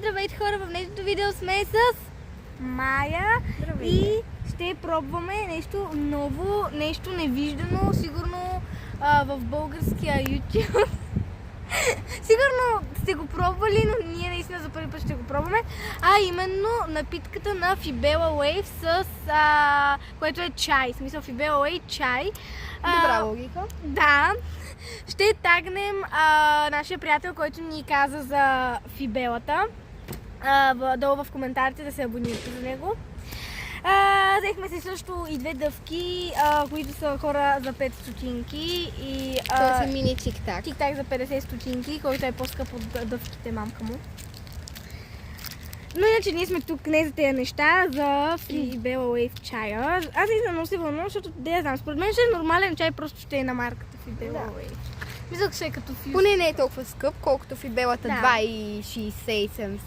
Здравейте хора, в днешното видео сме с Майя. Здравейте. И ще пробваме нещо ново, нещо невиждано, сигурно в българския YouTube. Сигурно сте го пробвали, но ние наистина за първи път ще го пробваме. А именно напитката на Fibella Wave с което е чай. В смисъл Fibella Wave чай. Добра логика. Да. Ще тагнем нашия приятел, който ни каза за фибелата. Долу в коментарите да се абонирате за него. Взехме си също и две дъвки, които са хора за 5 стотинки. И Това са мини тик-так. тик-так за 50 стотинки, който е по-скъп от дъвките, мамка му. Но иначе ние сме тук не за тези неща, за Fibella Wave чая. Аз и се вълнувам, защото да я знам. Според мен ще е нормален чай, просто ще е на марката Fibella Wave. Мисля, че ще е като Fuse. Поне не е толкова скъп, колкото фибелата Да. 2,60 и